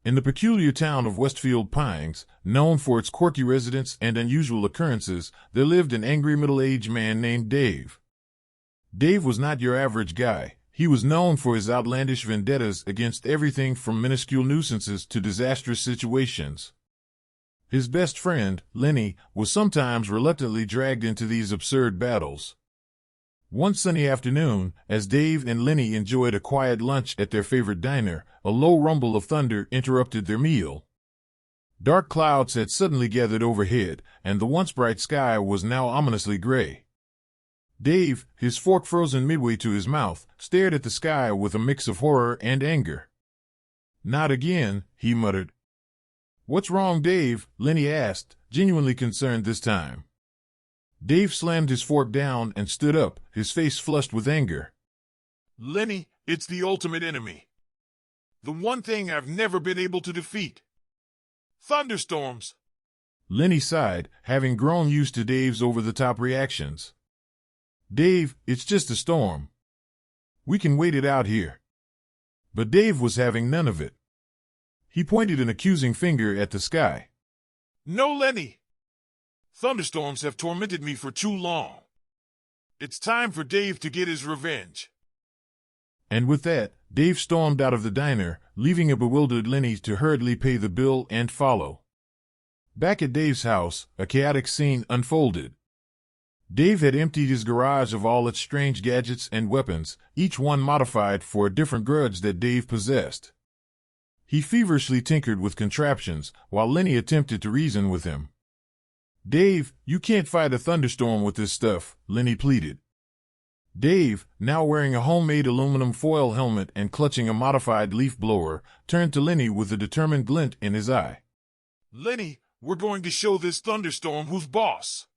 In the peculiar town of Westfield Pines, known for its quirky residents and unusual occurrences, there lived an angry middle-aged man named Dave. Dave was not your average guy. He was known for his outlandish vendettas against everything from minuscule nuisances to disastrous situations. His best friend, Lenny, was sometimes reluctantly dragged into these absurd battles. One sunny afternoon, as Dave and Lenny enjoyed a quiet lunch at their favorite diner, a low rumble of thunder interrupted their meal. Dark clouds had suddenly gathered overhead, and the once bright sky was now ominously gray. Dave, his fork frozen midway to his mouth, stared at the sky with a mix of horror and anger. "Not again," he muttered. "What's wrong, Dave?" Lenny asked, genuinely concerned this time. Dave slammed his fork down and stood up, his face flushed with anger. "Lenny, it's the ultimate enemy. The one thing I've never been able to defeat. Thunderstorms." Lenny sighed, having grown used to Dave's over-the-top reactions. "Dave, it's just a storm. We can wait it out here." But Dave was having none of it. He pointed an accusing finger at the sky. "No, Lenny. Thunderstorms have tormented me for too long. It's time for Dave to get his revenge." And with that, Dave stormed out of the diner, leaving a bewildered Lenny to hurriedly pay the bill and follow. Back at Dave's house, a chaotic scene unfolded. Dave had emptied his garage of all its strange gadgets and weapons, each one modified for a different grudge that Dave possessed. He feverishly tinkered with contraptions, while Lenny attempted to reason with him. "Dave, you can't fight a thunderstorm with this stuff," Lenny pleaded. Dave, now wearing a homemade aluminum foil helmet and clutching a modified leaf blower, turned to Lenny with a determined glint in his eye. "Lenny, we're going to show this thunderstorm who's boss.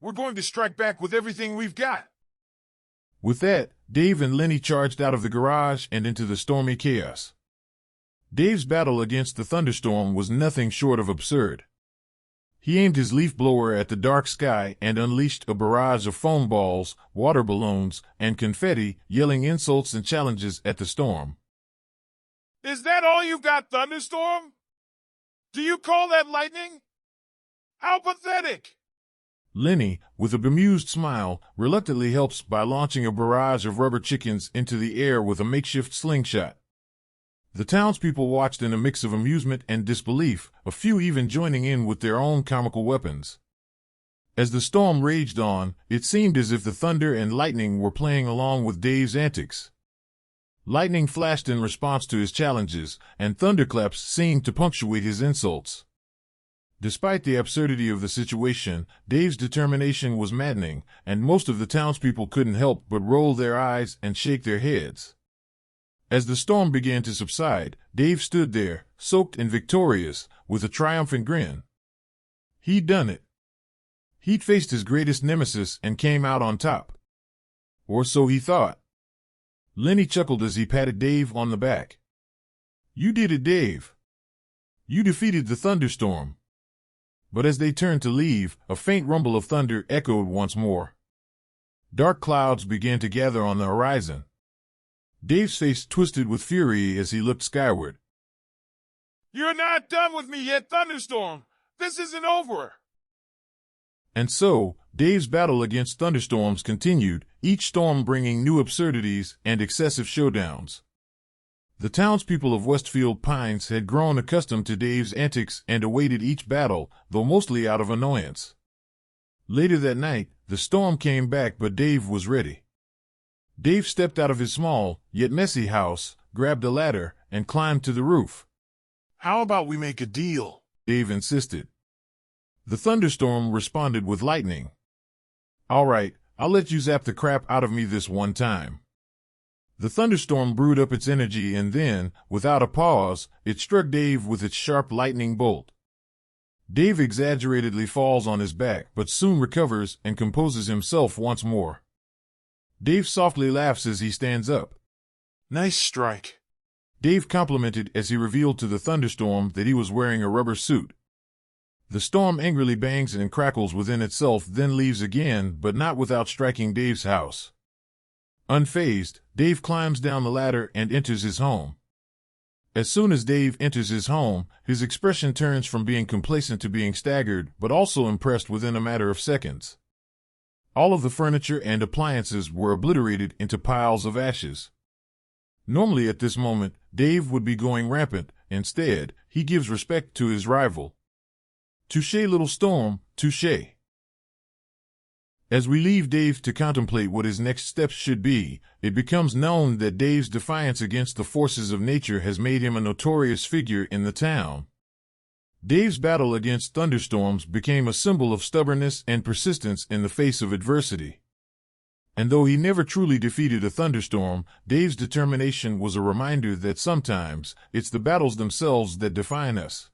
We're going to strike back with everything we've got." With that, Dave and Lenny charged out of the garage and into the stormy chaos. Dave's battle against the thunderstorm was nothing short of absurd. He aimed his leaf blower at the dark sky and unleashed a barrage of foam balls, water balloons, and confetti, yelling insults and challenges at the storm. "Is that all you've got, Thunderstorm? Do you call that lightning? How pathetic!" Lenny, with a bemused smile, reluctantly helps by launching a barrage of rubber chickens into the air with a makeshift slingshot. The townspeople watched in a mix of amusement and disbelief, a few even joining in with their own comical weapons. As the storm raged on, it seemed as if the thunder and lightning were playing along with Dave's antics. Lightning flashed in response to his challenges, and thunderclaps seemed to punctuate his insults. Despite the absurdity of the situation, Dave's determination was maddening, and most of the townspeople couldn't help but roll their eyes and shake their heads. As the storm began to subside, Dave stood there, soaked and victorious, with a triumphant grin. He'd done it. He'd faced his greatest nemesis and came out on top. Or so he thought. Lenny chuckled as he patted Dave on the back. "You did it, Dave. You defeated the thunderstorm." But as they turned to leave, a faint rumble of thunder echoed once more. Dark clouds began to gather on the horizon. Dave's face twisted with fury as he looked skyward. "You're not done with me yet, Thunderstorm. This isn't over." And so, Dave's battle against thunderstorms continued, each storm bringing new absurdities and excessive showdowns. The townspeople of Westfield Pines had grown accustomed to Dave's antics and awaited each battle, though mostly out of annoyance. Later that night, the storm came back, but Dave was ready. Dave stepped out of his small, yet messy house, grabbed a ladder, and climbed to the roof. "How about we make a deal?" Dave insisted. The thunderstorm responded with lightning. "All right, I'll let you zap the crap out of me this one time." The thunderstorm brewed up its energy and then, without a pause, it struck Dave with its sharp lightning bolt. Dave exaggeratedly falls on his back but soon recovers and composes himself once more. Dave softly laughs as he stands up. "Nice strike," Dave complimented as he revealed to the thunderstorm that he was wearing a rubber suit. The storm angrily bangs and crackles within itself, then leaves again, but not without striking Dave's house. Unfazed, Dave climbs down the ladder and enters his home. As soon as Dave enters his home, his expression turns from being complacent to being staggered, but also impressed within a matter of seconds. All of the furniture and appliances were obliterated into piles of ashes. Normally at this moment, Dave would be going rampant. Instead, he gives respect to his rival. Touché, little storm, touché. As we leave Dave to contemplate what his next steps should be, it becomes known that Dave's defiance against the forces of nature has made him a notorious figure in the town. Dave's battle against thunderstorms became a symbol of stubbornness and persistence in the face of adversity. And though he never truly defeated a thunderstorm, Dave's determination was a reminder that sometimes it's the battles themselves that define us.